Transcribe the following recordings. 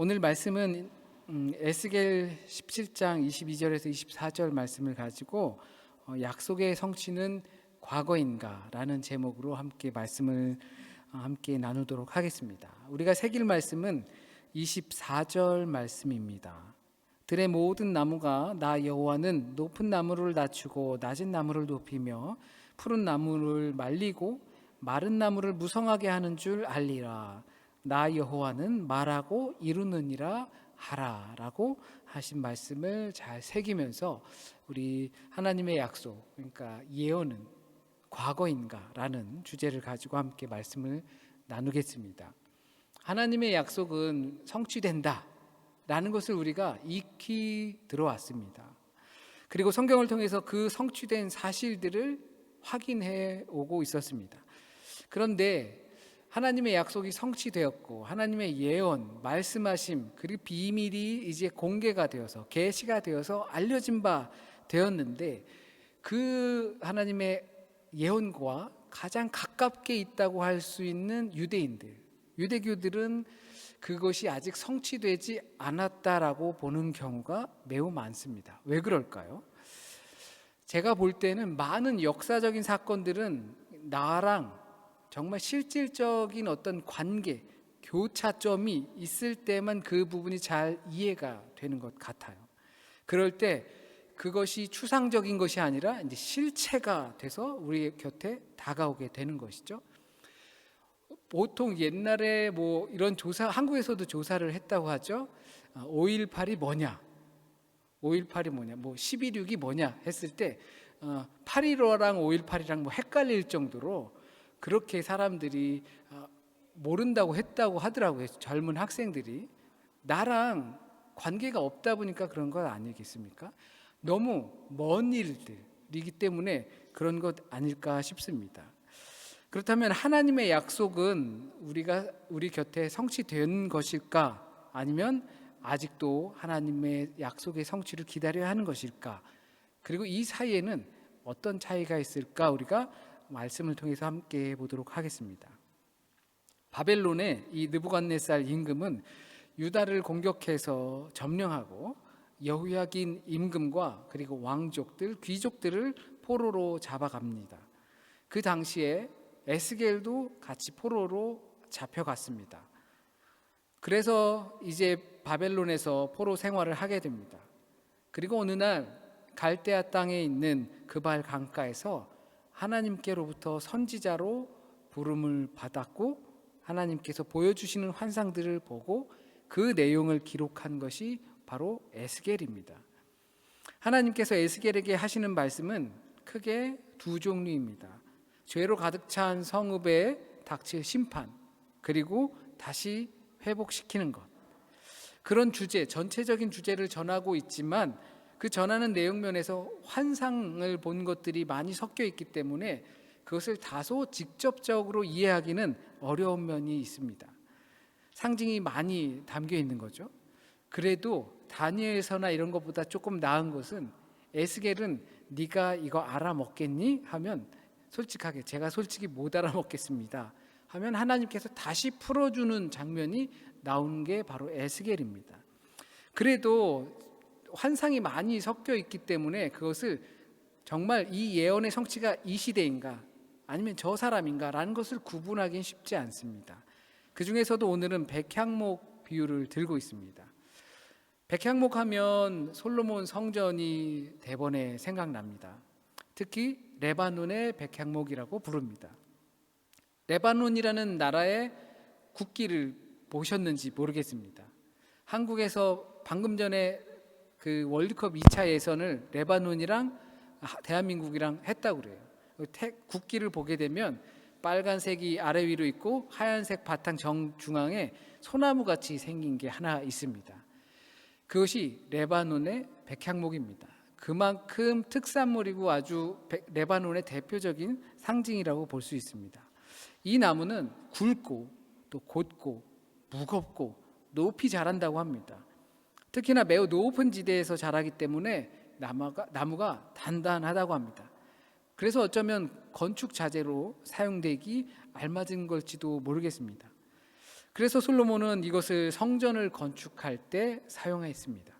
오늘 말씀은 에스겔 17장 22절에서 24절 말씀을 가지고 약속의 성취는 과거인가 라는 제목으로 함께 말씀을 함께 나누도록 하겠습니다. 우리가 새길 말씀은 24절 말씀입니다. 들의 모든 나무가 나 여호와는 높은 나무를 낮추고 낮은 나무를 높이며 푸른 나무를 말리고 마른 나무를 무성하게 하는 줄 알리라. 나 여호와는 말하고 이루느니라 하라라고 하신 말씀을 잘 새기면서 우리 하나님의 약속, 그러니까 예언은 과거인가라는 주제를 가지고 함께 말씀을 나누겠습니다. 하나님의 약속은 성취된다라는 것을 우리가 익히 들어왔습니다. 그리고 성경을 통해서 그 성취된 사실들을 확인해 오고 있었습니다. 그런데 하나님의 약속이 성취되었고 하나님의 예언, 말씀하심, 그리고 비밀이 이제 공개가 되어서 계시가 되어서 알려진 바 되었는데 그 하나님의 예언과 가장 가깝게 있다고 할 수 있는 유대인들, 유대교들은 그것이 아직 성취되지 않았다라고 보는 경우가 매우 많습니다. 왜 그럴까요? 제가 볼 때는 많은 역사적인 사건들은 나랑 정말 실질적인 어떤 관계, 교차점이 있을 때만 그 부분이 잘 이해가 되는 것 같아요. 그럴 때 그것이 추상적인 것이 아니라 이제 실체가 돼서 우리 곁에 다가오게 되는 것이죠. 보통 옛날에 뭐 이런 조사, 한국에서도 조사를 했다고 하죠. 5.18이 뭐냐? 5.18이 뭐냐? 뭐 11.6이 뭐냐? 했을 때 8.15랑 5.18이랑 뭐 헷갈릴 정도로 그렇게 사람들이 모른다고 했다고 하더라고요. 젊은 학생들이. 나랑 관계가 없다 보니까 그런 것 아니겠습니까? 너무 먼 일들이기 때문에 그런 것 아닐까 싶습니다. 그렇다면 하나님의 약속은 우리 곁에 성취된 것일까? 아니면 아직도 하나님의 약속의 성취를 기다려야 하는 것일까? 그리고 이 사이에는 어떤 차이가 있을까? 우리가 말씀을 통해서 함께 보도록 하겠습니다. 바벨론의 이 느부갓네살 임금은 유다를 공격해서 점령하고 여호야긴 임금과 그리고 왕족들, 귀족들을 포로로 잡아갑니다. 그 당시에 에스겔도 같이 포로로 잡혀갔습니다. 그래서 이제 바벨론에서 포로 생활을 하게 됩니다. 그리고 어느 날 갈대아 땅에 있는 그발 강가에서 하나님께로부터 선지자로 부름을 받았고 하나님께서 보여주시는 환상들을 보고 그 내용을 기록한 것이 바로 에스겔입니다. 하나님께서 에스겔에게 하시는 말씀은 크게 두 종류입니다. 죄로 가득 찬 성읍에 닥칠 심판, 그리고 다시 회복시키는 것. 그런 주제, 전체적인 주제를 전하고 있지만 그 전하는 내용면에서 환상을 본 것들이 많이 섞여 있기 때문에 그것을 다소 직접적으로 이해하기는 어려운 면이 있습니다. 상징이 많이 담겨 있는 거죠. 그래도 다니엘서나 이런 것보다 조금 나은 것은 에스겔은 네가 이거 알아먹겠니? 하면 솔직하게 제가 솔직히 못 알아먹겠습니다 하면 하나님께서 다시 풀어주는 장면이 나오는 게 바로 에스겔입니다. 그래도 환상이 많이 섞여 있기 때문에 그것을 정말 이 예언의 성취가 이 시대인가 아니면 저 사람인가 라는 것을 구분하기는 쉽지 않습니다. 그 중에서도 오늘은 백향목 비유를 들고 있습니다. 백향목 하면 솔로몬 성전이 대번에 생각납니다. 특히 레바논의 백향목이라고 부릅니다. 레바논이라는 나라의 국기를 보셨는지 모르겠습니다. 한국에서 방금 전에 그 월드컵 2차 예선을 레바논이랑 대한민국이랑 했다고 그래요. 국기를 보게 되면 빨간색이 아래 위로 있고 하얀색 바탕 정중앙에 소나무같이 생긴 게 하나 있습니다. 그것이 레바논의 백향목입니다. 그만큼 특산물이고 아주 레바논의 대표적인 상징이라고 볼 수 있습니다. 이 나무는 굵고 또 곧고 무겁고 높이 자란다고 합니다. 특히나 매우 높은 지대에서 자라기 때문에 나무가 단단하다고 합니다. 그래서 어쩌면 건축 자재로 사용되기 알맞은 걸지도 모르겠습니다. 그래서 솔로몬은 이것을 성전을 건축할 때 사용했습니다.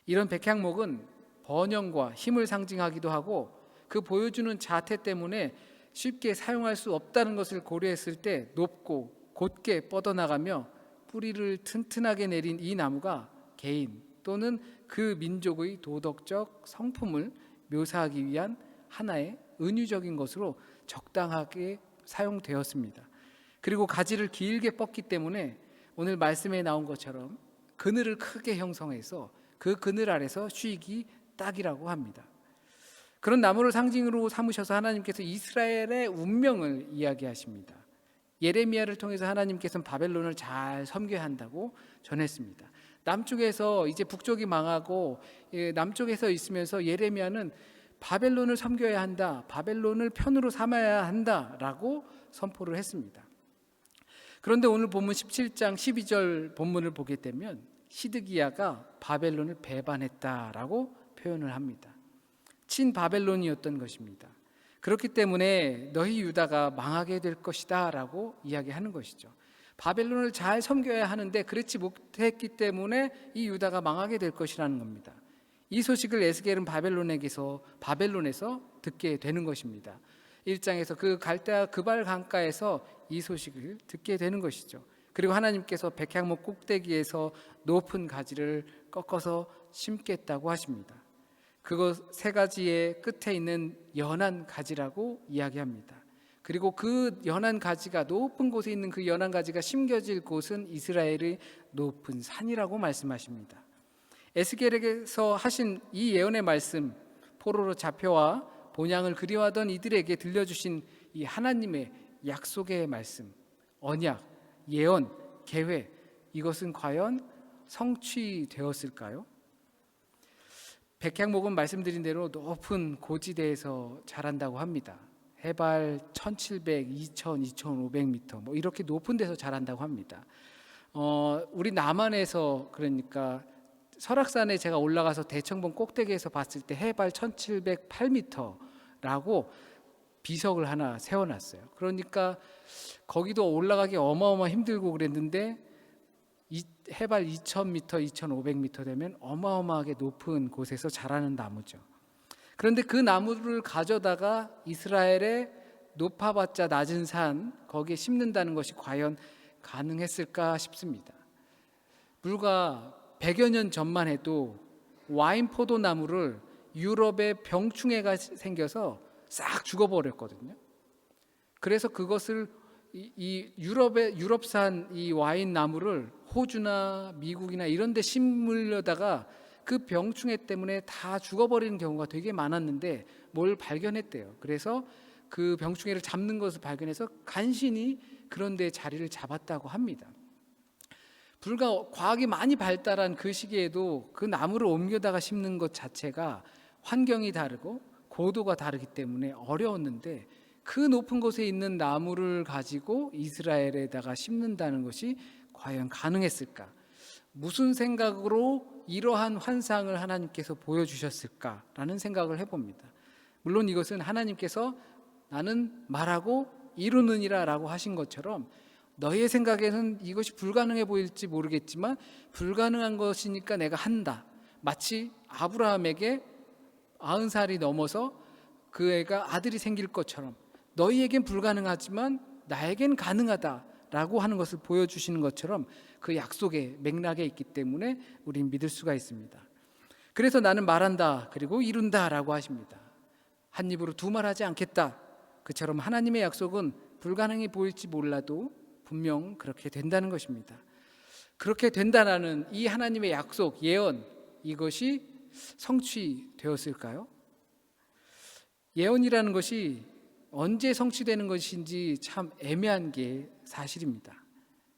이런 백향목은 번영과 힘을 상징하기도 하고 그 보여주는 자태 때문에 쉽게 사용할 수 없다는 것을 고려했을 때 높고 곧게 뻗어나가며 뿌리를 튼튼하게 내린 이 나무가 개인 또는 그 민족의 도덕적 성품을 묘사하기 위한 하나의 은유적인 것으로 적당하게 사용되었습니다. 그리고 가지를 길게 뻗기 때문에 오늘 말씀에 나온 것처럼 그늘을 크게 형성해서 그 그늘 아래서 쉬기 딱이라고 합니다. 그런 나무를 상징으로 삼으셔서 하나님께서 이스라엘의 운명을 이야기하십니다. 예레미야를 통해서 하나님께서는 바벨론을 잘 섬겨야 한다고 전했습니다. 남쪽에서 이제 북쪽이 망하고 남쪽에서 있으면서 예레미야는 바벨론을 섬겨야 한다, 바벨론을 편으로 삼아야 한다라고 선포를 했습니다. 그런데 오늘 본문 17장 12절 본문을 보게 되면 시드기야가 바벨론을 배반했다라고 표현을 합니다. 친바벨론이었던 것입니다. 그렇기 때문에 너희 유다가 망하게 될 것이다 라고 이야기하는 것이죠. 바벨론을 잘 섬겨야 하는데 그렇지 못했기 때문에 이 유다가 망하게 될 것이라는 겁니다. 이 소식을 에스겔은 바벨론에서 듣게 되는 것입니다. 1장에서 그 갈대아 그발 강가에서 이 소식을 듣게 되는 것이죠. 그리고 하나님께서 백향목 꼭대기에서 높은 가지를 꺾어서 심겠다고 하십니다. 그것 세 가지의 끝에 있는 연한 가지라고 이야기합니다. 그리고 그 연한 가지가 높은 곳에 있는 그 연한 가지가 심겨질 곳은 이스라엘의 높은 산이라고 말씀하십니다. 에스겔에게서 하신 이 예언의 말씀, 포로로 잡혀와 본향을 그리워하던 이들에게 들려주신 이 하나님의 약속의 말씀, 언약, 예언, 계획, 이것은 과연 성취되었을까요? 백향목은 말씀드린 대로 높은 고지대에서 자란다고 합니다. 해발 1700, 2000, 2500m 뭐 이렇게 높은 데서 자란다고 합니다. 우리 남한에서 그러니까 설악산에 제가 올라가서 대청봉 꼭대기에서 봤을 때 해발 1708m라고 비석을 하나 세워놨어요. 그러니까 거기도 올라가기 어마어마 힘들고 그랬는데 해발 2000m, 2500m 되면 어마어마하게 높은 곳에서 자라는 나무죠. 그런데 그 나무를 가져다가 이스라엘의 높아봤자 낮은 산 거기에 심는다는 것이 과연 가능했을까 싶습니다. 불과 100여 년 전만 해도 와인 포도나무를 유럽에 병충해가 생겨서 싹 죽어버렸거든요. 그래서 그것을 이 유럽산 이 와인 나무를 호주나 미국이나 이런 데 심으려다가 그 병충해 때문에 다 죽어버리는 경우가 되게 많았는데 뭘 발견했대요. 그래서 그 병충해를 잡는 것을 발견해서 간신히 그런 데 자리를 잡았다고 합니다. 불과 과학이 많이 발달한 그 시기에도 그 나무를 옮겨다가 심는 것 자체가 환경이 다르고 고도가 다르기 때문에 어려웠는데 그 높은 곳에 있는 나무를 가지고 이스라엘에다가 심는다는 것이 과연 가능했을까? 무슨 생각으로 이러한 환상을 하나님께서 보여주셨을까라는 생각을 해봅니다. 물론 이것은 하나님께서 나는 말하고 이루느니라 라고 하신 것처럼 너희의 생각에는 이것이 불가능해 보일지 모르겠지만 불가능한 것이니까 내가 한다. 마치 아브라함에게 90살이 넘어서 그 애가 아들이 생길 것처럼 너희에겐 불가능하지만 나에겐 가능하다라고 하는 것을 보여주시는 것처럼 그 약속의 맥락에 있기 때문에 우린 믿을 수가 있습니다. 그래서 나는 말한다 그리고 이룬다라고 하십니다. 한 입으로 두 말하지 않겠다. 그처럼 하나님의 약속은 불가능해 보일지 몰라도 분명 그렇게 된다는 것입니다. 그렇게 된다라는 이 하나님의 약속, 예언, 이것이 성취되었을까요? 예언이라는 것이 언제 성취되는 것인지 참 애매한 게 사실입니다.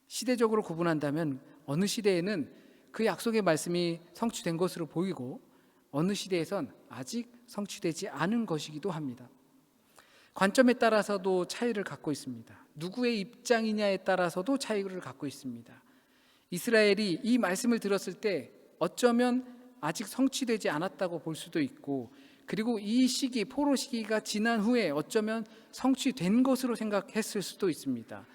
시대적으로 구분한다면 어느 시대에는 그 약속의 말씀이 성취된 것으로 보이고 어느 시대에선 아직 성취되지 않은 것이기도 합니다. 관점에 따라서도 차이를 갖고 있습니다. 누구의 입장이냐에 따라서도 차이를 갖고 있습니다. 이스라엘이 이 말씀을 들었을 때 어쩌면 아직 성취되지 않았다고 볼 수도 있고 그리고 이 시기, 포로 시기가 지난 후에 어쩌면 성취된 것으로 생각했을 수도 있습니다.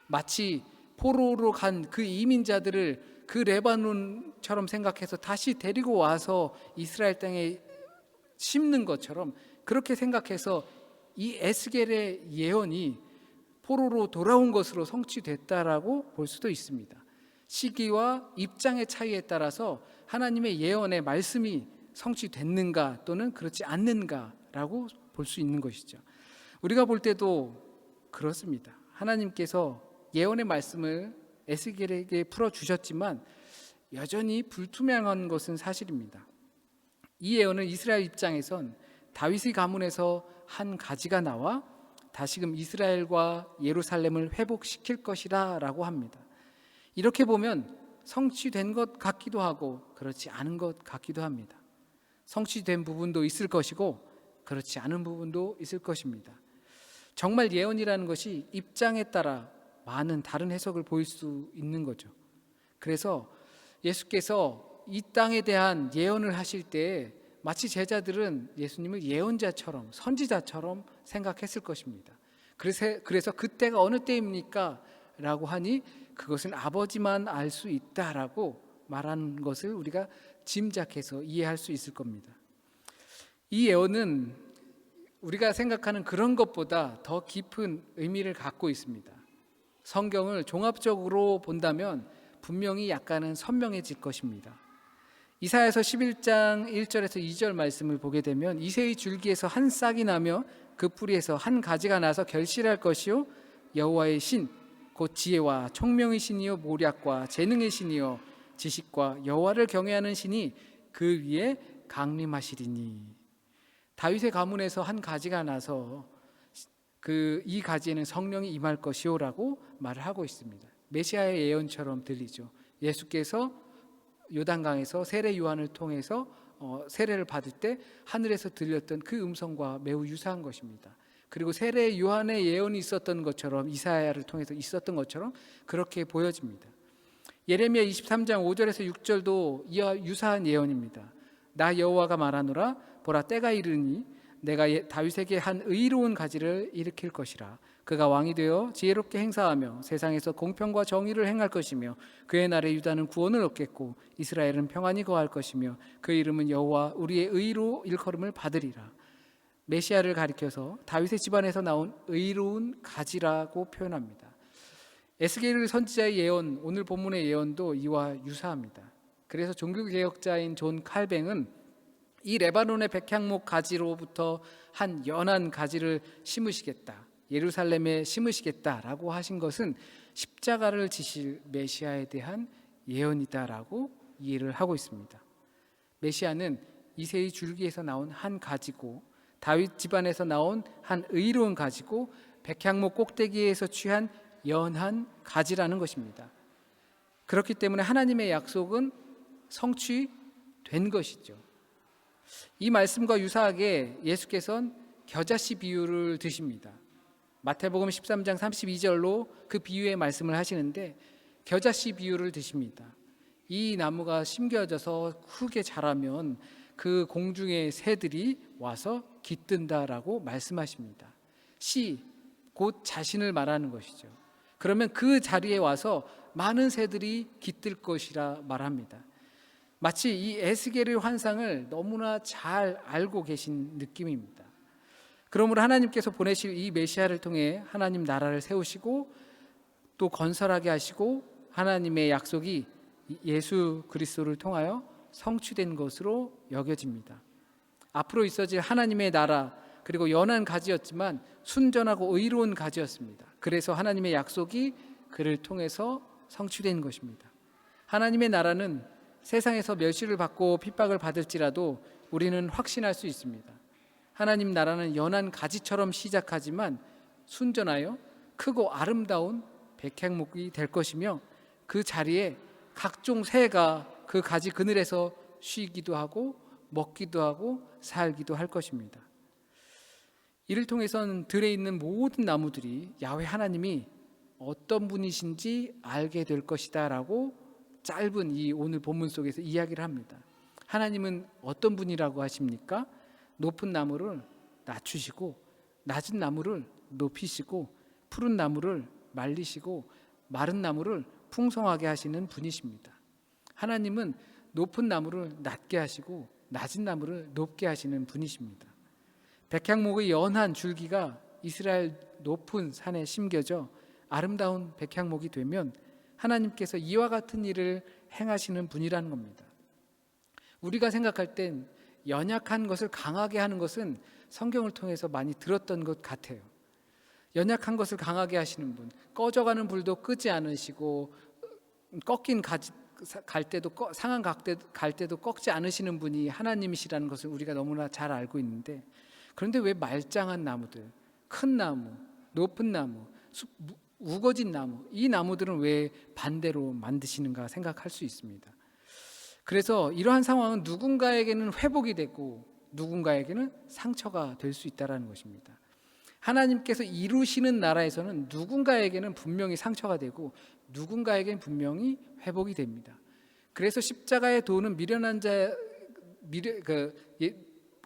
마치 포로로 간 그 이민자들을 그 레바논처럼 생각해서 다시 데리고 와서 이스라엘 땅에 심는 것처럼 그렇게 생각해서 이 에스겔의 예언이 포로로 돌아온 것으로 성취됐다라고 볼 수도 있습니다. 시기와 입장의 차이에 따라서 하나님의 예언의 말씀이 성취됐는가 또는 그렇지 않는가라고 볼 수 있는 것이죠. 우리가 볼 때도 그렇습니다. 하나님께서 예언의 말씀을 에스겔에게 풀어주셨지만 여전히 불투명한 것은 사실입니다. 이 예언은 이스라엘 입장에선 다윗의 가문에서 한 가지가 나와 다시금 이스라엘과 예루살렘을 회복시킬 것이라 라고 합니다. 이렇게 보면 성취된 것 같기도 하고 그렇지 않은 것 같기도 합니다. 성취된 부분도 있을 것이고 그렇지 않은 부분도 있을 것입니다. 정말 예언이라는 것이 입장에 따라 많은 다른 해석을 보일 수 있는 거죠. 그래서 예수께서 이 땅에 대한 예언을 하실 때 마치 제자들은 예수님을 예언자처럼 선지자처럼 생각했을 것입니다. 그래서 그때가 어느 때입니까? 라고 하니 그것은 아버지만 알 수 있다라고 말하는 것을 우리가 짐작해서 이해할 수 있을 겁니다. 이 예언은 우리가 생각하는 그런 것보다 더 깊은 의미를 갖고 있습니다. 성경을 종합적으로 본다면 분명히 약간은 선명해질 것입니다. 이사야서 11장 1절에서 2절 말씀을 보게 되면 이새의 줄기에서 한 싹이 나며 그 뿌리에서 한 가지가 나서 결실할 것이요 여호와의 신 곧 지혜와 총명의 신이요 모략과 재능의 신이요 지식과 여호와를 경외하는 신이 그 위에 강림하시리니. 다윗의 가문에서 한 가지가 나서 이 가지에는 성령이 임할 것이요라고 말을 하고 있습니다. 메시아의 예언처럼 들리죠. 예수께서 요단강에서 세례 요한을 통해서 세례를 받을 때 하늘에서 들렸던 그 음성과 매우 유사한 것입니다. 그리고 세례 요한의 예언이 있었던 것처럼 이사야를 통해서 있었던 것처럼 그렇게 보여집니다. 예레미야 23장 5절에서 6절도 이와 유사한 예언입니다. 나 여호와가 말하노라 보라 때가 이르니 내가 다윗에게 한 의로운 가지를 일으킬 것이라. 그가 왕이 되어 지혜롭게 행사하며 세상에서 공평과 정의를 행할 것이며 그의 날에 유다는 구원을 얻겠고 이스라엘은 평안히 거할 것이며 그 이름은 여호와 우리의 의로 일컬음을 받으리라. 메시아를 가리켜서 다윗의 집안에서 나온 의로운 가지라고 표현합니다. 에스겔 선지자의 예언, 오늘 본문의 예언도 이와 유사합니다. 그래서 종교개혁자인 존 칼뱅은 이 레바논의 백향목 가지로부터 한 연한 가지를 심으시겠다, 예루살렘에 심으시겠다라고 하신 것은 십자가를 지실 메시아에 대한 예언이다라고 이해를 하고 있습니다. 메시아는 이새의 줄기에서 나온 한 가지고 다윗 집안에서 나온 한 의로운 가지고 백향목 꼭대기에서 취한 연한 가지라는 것입니다. 그렇기 때문에 하나님의 약속은 성취된 것이죠. 이 말씀과 유사하게 예수께서는 겨자씨 비유를 드십니다. 마태복음 13장 32절로 그 비유의 말씀을 하시는데 겨자씨 비유를 드십니다. 이 나무가 심겨져서 크게 자라면 그 공중의 새들이 와서 깃든다라고 말씀하십니다. 씨, 곧 자신을 말하는 것이죠. 그러면 그 자리에 와서 많은 새들이 깃들 것이라 말합니다. 마치 이 에스겔의 환상을 너무나 잘 알고 계신 느낌입니다. 그러므로 하나님께서 보내실 이 메시아를 통해 하나님 나라를 세우시고 또 건설하게 하시고 하나님의 약속이 예수 그리스도를 통하여 성취된 것으로 여겨집니다. 앞으로 있어질 하나님의 나라, 그리고 연한 가지였지만 순전하고 의로운 가지였습니다. 그래서 하나님의 약속이 그를 통해서 성취된 것입니다. 하나님의 나라는 세상에서 멸시를 받고 핍박을 받을지라도 우리는 확신할 수 있습니다. 하나님 나라는 연한 가지처럼 시작하지만 순전하여 크고 아름다운 백향목이 될 것이며 그 자리에 각종 새가 그 가지 그늘에서 쉬기도 하고 먹기도 하고 살기도 할 것입니다. 이를 통해서는 들에 있는 모든 나무들이 야훼 하나님이 어떤 분이신지 알게 될 것이다 라고 짧은 이 오늘 본문 속에서 이야기를 합니다. 하나님은 어떤 분이라고 하십니까? 높은 나무를 낮추시고 낮은 나무를 높이시고 푸른 나무를 말리시고 마른 나무를 풍성하게 하시는 분이십니다. 하나님은 높은 나무를 낮게 하시고 낮은 나무를 높게 하시는 분이십니다. 백향목의 연한 줄기가 이스라엘 높은 산에 심겨져 아름다운 백향목이 되면 하나님께서 이와 같은 일을 행하시는 분이라는 겁니다. 우리가 생각할 땐 연약한 것을 강하게 하는 것은 성경을 통해서 많이 들었던 것 같아요. 연약한 것을 강하게 하시는 분, 꺼져가는 불도 끄지 않으시고 꺾인 갈 때도 상한 갈 때도 꺾지 않으시는 분이 하나님이시라는 것을 우리가 너무나 잘 알고 있는데, 그런데 왜 말짱한 나무들, 큰 나무, 높은 나무, 우거진 나무, 이 나무들은 왜 반대로 만드시는가 생각할 수 있습니다. 그래서 이러한 상황은 누군가에게는 회복이 되고 누군가에게는 상처가 될 수 있다는 것입니다. 하나님께서 이루시는 나라에서는 누군가에게는 분명히 상처가 되고 누군가에게는 분명히 회복이 됩니다. 그래서 십자가의 도는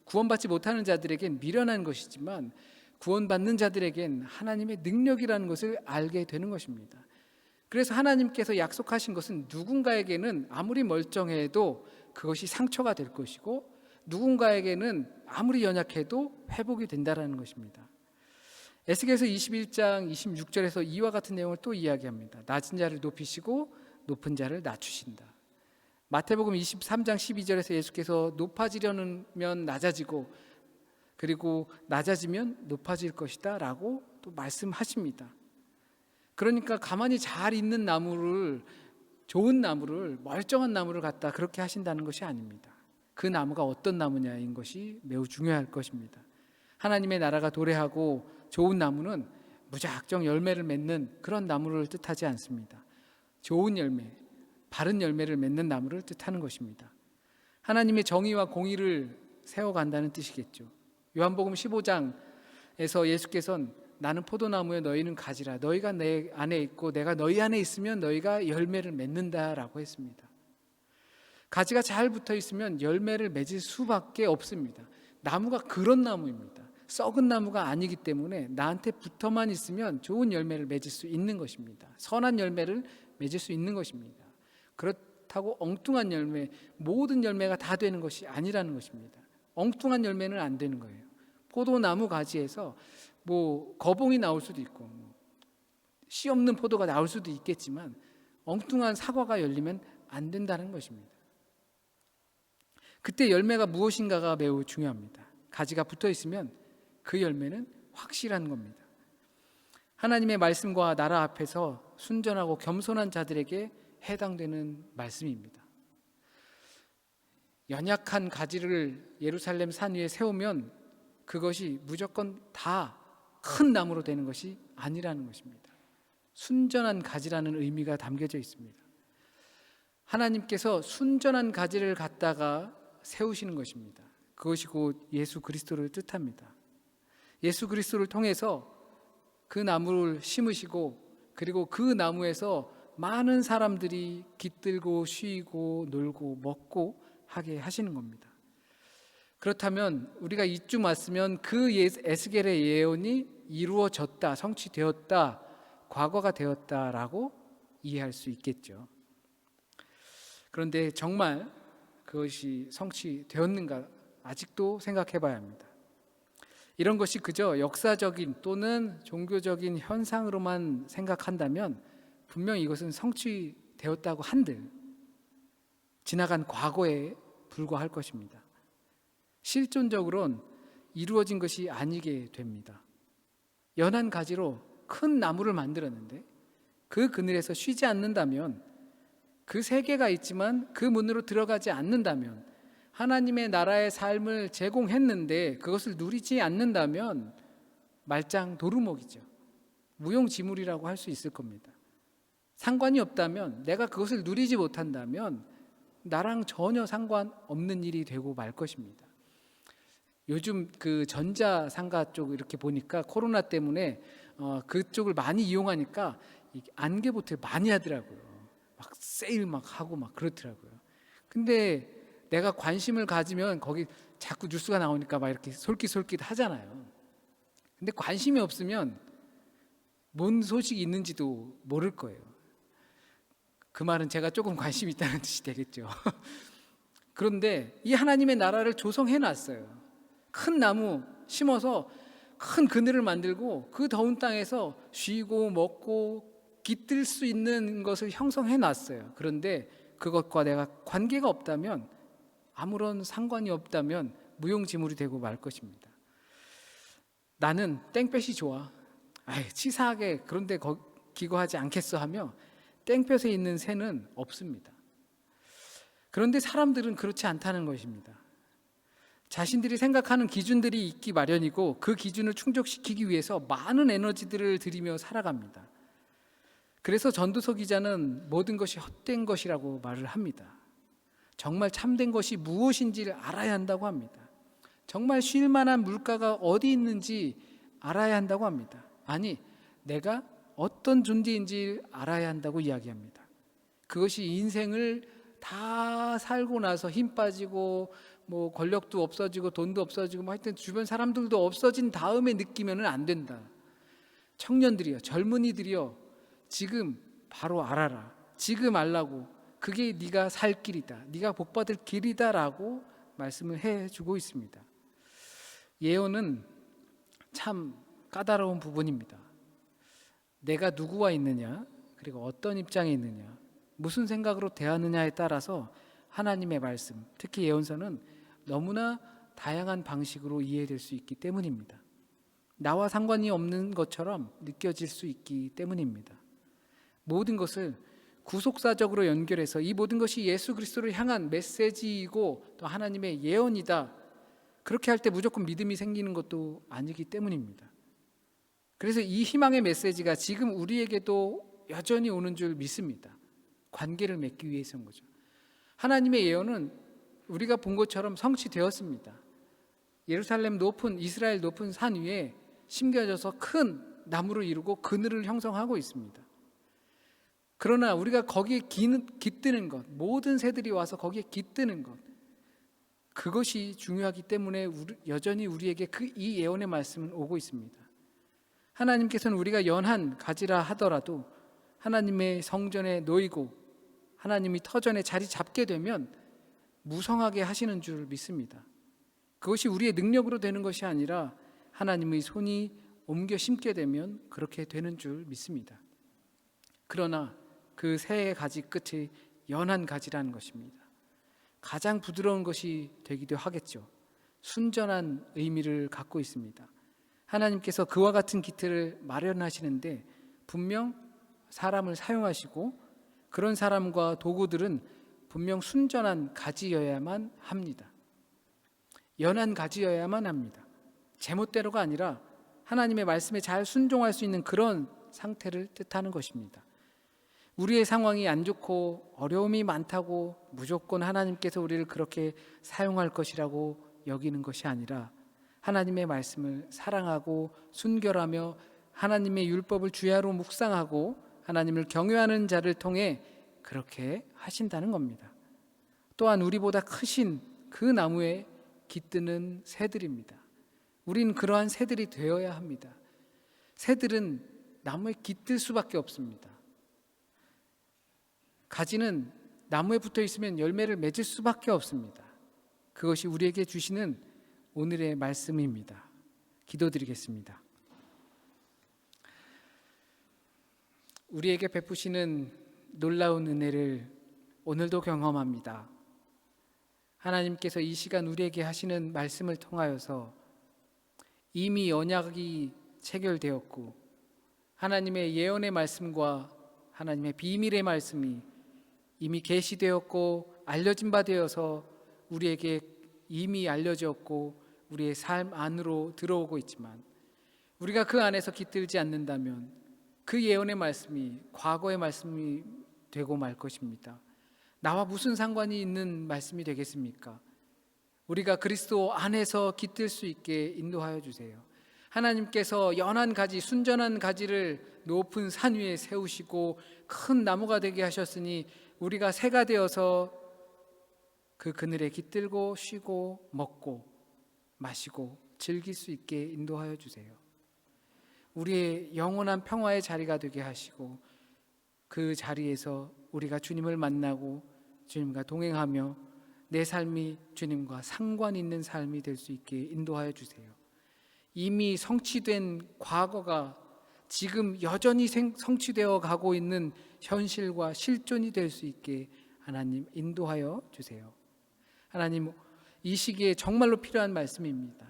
구원받지 못하는 자들에겐 미련한 것이지만 구원받는 자들에겐 하나님의 능력이라는 것을 알게 되는 것입니다. 그래서 하나님께서 약속하신 것은 누군가에게는 아무리 멀쩡해도 그것이 상처가 될 것이고 누군가에게는 아무리 연약해도 회복이 된다는 것입니다. 에스겔서 21장 26절에서 이와 같은 내용을 또 이야기합니다. 낮은 자를 높이시고 높은 자를 낮추신다. 마태복음 23장 12절에서 예수께서 높아지려면 낮아지고 그리고 낮아지면 높아질 것이다 라고 또 말씀하십니다. 그러니까 가만히 잘 있는 나무를, 좋은 나무를, 멀쩡한 나무를 갖다 그렇게 하신다는 것이 아닙니다. 그 나무가 어떤 나무냐인 것이 매우 중요할 것입니다. 하나님의 나라가 도래하고 좋은 나무는 무작정 열매를 맺는 그런 나무를 뜻하지 않습니다. 좋은 열매, 바른 열매를 맺는 나무를 뜻하는 것입니다. 하나님의 정의와 공의를 세워간다는 뜻이겠죠. 요한복음 15장에서 예수께서는 나는 포도나무에 너희는 가지라, 너희가 내 안에 있고 내가 너희 안에 있으면 너희가 열매를 맺는다라고 했습니다. 가지가 잘 붙어 있으면 열매를 맺을 수밖에 없습니다. 나무가 그런 나무입니다. 썩은 나무가 아니기 때문에 나한테 붙어만 있으면 좋은 열매를 맺을 수 있는 것입니다. 선한 열매를 맺을 수 있는 것입니다. 그렇다고 엉뚱한 열매, 모든 열매가 다 되는 것이 아니라는 것입니다. 엉뚱한 열매는 안 되는 거예요. 포도나무 가지에서 거봉이 나올 수도 있고 씨 없는 포도가 나올 수도 있겠지만 엉뚱한 사과가 열리면 안 된다는 것입니다. 그때 열매가 무엇인가가 매우 중요합니다. 가지가 붙어 있으면 그 열매는 확실한 겁니다. 하나님의 말씀과 나라 앞에서 순전하고 겸손한 자들에게 해당되는 말씀입니다. 연약한 가지를 예루살렘 산 위에 세우면 그것이 무조건 다 큰 나무로 되는 것이 아니라는 것입니다. 순전한 가지라는 의미가 담겨져 있습니다. 하나님께서 순전한 가지를 갖다가 세우시는 것입니다. 그것이 곧 예수 그리스도를 뜻합니다. 예수 그리스도를 통해서 그 나무를 심으시고 그리고 그 나무에서 많은 사람들이 깃들고 쉬고 놀고 먹고 하게 하시는 겁니다. 그렇다면 우리가 이쯤 왔으면 그 에스겔의 예언이 이루어졌다, 성취되었다, 과거가 되었다라고 이해할 수 있겠죠. 그런데 정말 그것이 성취되었는가 아직도 생각해 봐야 합니다. 이런 것이 그저 역사적인 또는 종교적인 현상으로만 생각한다면 분명히 이것은 성취되었다고 한들 지나간 과거에 불과할 것입니다. 실존적으로는 이루어진 것이 아니게 됩니다. 연한 가지로 큰 나무를 만들었는데 그 그늘에서 쉬지 않는다면, 그 세계가 있지만 그 문으로 들어가지 않는다면, 하나님의 나라의 삶을 제공했는데 그것을 누리지 않는다면 말짱 도루묵이죠. 무용지물이라고 할 수 있을 겁니다. 상관이 없다면, 내가 그것을 누리지 못한다면 나랑 전혀 상관없는 일이 되고 말 것입니다. 요즘 그 전자상가 쪽 이렇게 보니까 코로나 때문에 그쪽을 많이 이용하니까 안개보트 많이 하더라고요. 막 세일 막 하고 막 그렇더라고요. 근데 내가 관심을 가지면 거기 자꾸 뉴스가 나오니까 막 이렇게 솔깃솔깃 하잖아요. 근데 관심이 없으면 뭔 소식이 있는지도 모를 거예요. 그 말은 제가 조금 관심이 있다는 뜻이 되겠죠. 그런데 이 하나님의 나라를 조성해 놨어요. 큰 나무 심어서 큰 그늘을 만들고 그 더운 땅에서 쉬고 먹고 깃들 수 있는 것을 형성해 놨어요. 그런데 그것과 내가 관계가 없다면, 아무런 상관이 없다면 무용지물이 되고 말 것입니다. 나는 땡볕이 좋아, 치사하게 그런데 기거하지 않겠어 하며 땡볕에 있는 새는 없습니다. 그런데 사람들은 그렇지 않다는 것입니다. 자신들이 생각하는 기준들이 있기 마련이고 그 기준을 충족시키기 위해서 많은 에너지들을 들이며 살아갑니다. 그래서 전도서 기자는 모든 것이 헛된 것이라고 말을 합니다. 정말 참된 것이 무엇인지를 알아야 한다고 합니다. 정말 쉴 만한 물가가 어디 있는지 알아야 한다고 합니다. 아니, 내가 어떤 존재인지 알아야 한다고 이야기합니다. 그것이 인생을 다 살고 나서 힘 빠지고 뭐 권력도 없어지고 돈도 없어지고 뭐 하여튼 주변 사람들도 없어진 다음에 느끼면 안 된다. 청년들이여, 젊은이들이여, 지금 바로 알아라. 지금 알라고. 그게 네가 살 길이다, 네가 복받을 길이다라고 말씀을 해주고 있습니다. 예언은 참 까다로운 부분입니다. 내가 누구와 있느냐, 그리고 어떤 입장에 있느냐, 무슨 생각으로 대하느냐에 따라서 하나님의 말씀, 특히 예언서는 너무나 다양한 방식으로 이해될 수 있기 때문입니다. 나와 상관이 없는 것처럼 느껴질 수 있기 때문입니다. 모든 것을 구속사적으로 연결해서 이 모든 것이 예수 그리스도를 향한 메시지이고 또 하나님의 예언이다, 그렇게 할 때 무조건 믿음이 생기는 것도 아니기 때문입니다. 그래서 이 희망의 메시지가 지금 우리에게도 여전히 오는 줄 믿습니다. 관계를 맺기 위해서인 거죠. 하나님의 예언은 우리가 본 것처럼 성취되었습니다. 예루살렘 높은, 이스라엘 높은 산 위에 심겨져서 큰 나무를 이루고 그늘을 형성하고 있습니다. 그러나 우리가 거기에 깃드는 것, 모든 새들이 와서 거기에 깃드는 것, 그것이 중요하기 때문에 여전히 우리에게 이 예언의 말씀은 오고 있습니다. 하나님께서는 우리가 연한 가지라 하더라도 하나님의 성전에 놓이고 하나님이 터전에 자리 잡게 되면 무성하게 하시는 줄 믿습니다. 그것이 우리의 능력으로 되는 것이 아니라 하나님의 손이 옮겨 심게 되면 그렇게 되는 줄 믿습니다. 그러나 그 새의 가지 끝이 연한 가지라는 것입니다. 가장 부드러운 것이 되기도 하겠죠. 순전한 의미를 갖고 있습니다. 하나님께서 그와 같은 깃들을 마련하시는데 분명 사람을 사용하시고 그런 사람과 도구들은 분명 순전한 가지여야만 합니다. 연한 가지여야만 합니다. 제멋대로가 아니라 하나님의 말씀에 잘 순종할 수 있는 그런 상태를 뜻하는 것입니다. 우리의 상황이 안 좋고 어려움이 많다고 무조건 하나님께서 우리를 그렇게 사용할 것이라고 여기는 것이 아니라 하나님의 말씀을 사랑하고 순결하며 하나님의 율법을 주야로 묵상하고 하나님을 경외하는 자를 통해 그렇게 하신다는 겁니다. 또한 우리보다 크신 그 나무에 깃드는 새들입니다. 우린 그러한 새들이 되어야 합니다. 새들은 나무에 깃들 수밖에 없습니다. 가지는 나무에 붙어 있으면 열매를 맺을 수밖에 없습니다. 그것이 우리에게 주시는 오늘의 말씀입니다. 기도드리겠습니다. 우리에게 베푸시는 놀라운 은혜를 오늘도 경험합니다. 하나님께서 이 시간 우리에게 하시는 말씀을 통하여서 이미 언약이 체결되었고 하나님의 예언의 말씀과 하나님의 비밀의 말씀이 이미 계시되었고 알려진 바 되어서 우리에게 이미 알려졌고 우리의 삶 안으로 들어오고 있지만 우리가 그 안에서 깃들지 않는다면 그 예언의 말씀이 과거의 말씀이 되고 말 것입니다. 나와 무슨 상관이 있는 말씀이 되겠습니까? 우리가 그리스도 안에서 깃들 수 있게 인도하여 주세요. 하나님께서 연한 가지, 순전한 가지를 높은 산 위에 세우시고 큰 나무가 되게 하셨으니 우리가 새가 되어서 그 그늘에 깃들고 쉬고 먹고 마시고 즐길 수 있게 인도하여 주세요. 우리의 영원한 평화의 자리가 되게 하시고 그 자리에서 우리가 주님을 만나고 주님과 동행하며 내 삶이 주님과 상관 있는 삶이 될 수 있게 인도하여 주세요. 이미 성취된 과거가 지금 여전히 성취되어 가고 있는 현실과 실존이 될 수 있게 하나님 인도하여 주세요. 하나님, 이 시기에 정말로 필요한 말씀입니다.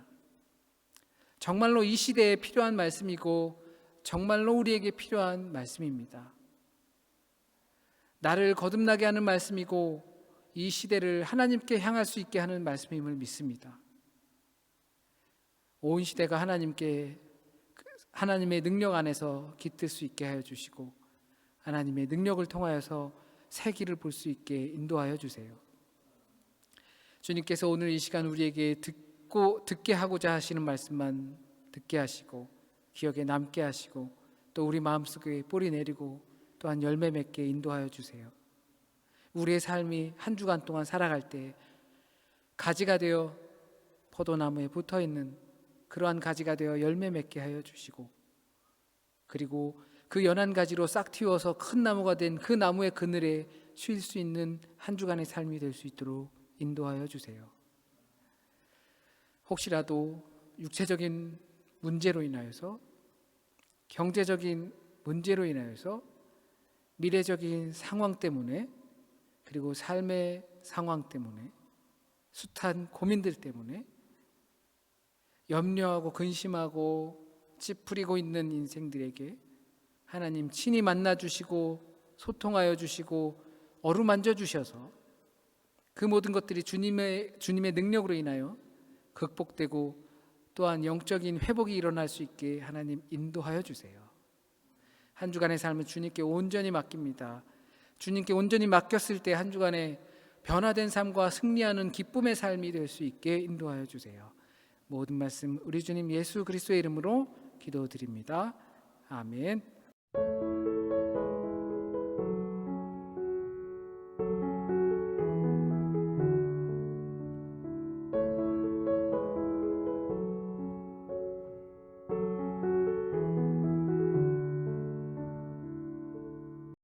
정말로 이 시대에 필요한 말씀이고 정말로 우리에게 필요한 말씀입니다. 나를 거듭나게 하는 말씀이고 이 시대를 하나님께 향할 수 있게 하는 말씀임을 믿습니다. 온 시대가 하나님의 능력 안에서 깃들 수 있게 하여 주시고 하나님의 능력을 통하여서 새 길을 볼 수 있게 인도하여 주세요. 주님께서 오늘 이 시간 우리에게 듣게 하고자 하시는 말씀만 듣게 하시고 기억에 남게 하시고 또 우리 마음속에 뿌리 내리고 또한 열매 맺게 인도하여 주세요. 우리의 삶이 한 주간 동안 살아갈 때 가지가 되어 포도나무에 붙어있는 그러한 가지가 되어 열매 맺게 하여 주시고 그리고 그 연한 가지로 싹 틔워서 큰 나무가 된 그 나무의 그늘에 쉴 수 있는 한 주간의 삶이 될 수 있도록 인도하여 주세요. 혹시라도 육체적인 문제로 인하여서 경제적인 문제로 인하여서 미래적인 상황 때문에 그리고 삶의 상황 때문에 숱한 고민들 때문에 염려하고 근심하고 찌푸리고 있는 인생들에게 하나님 친히 만나 주시고 소통하여 주시고 어루만져 주셔서 그 모든 것들이 주님의 능력으로 인하여 극복되고 또한 영적인 회복이 일어날 수 있게 하나님 인도하여 주세요. 한 주간의 삶을 주님께 온전히 맡깁니다. 주님께 온전히 맡겼을 때 한 주간의 변화된 삶과 승리하는 기쁨의 삶이 될 수 있게 인도하여 주세요. 모든 말씀 우리 주님 예수 그리스도의 이름으로 기도드립니다. 아멘.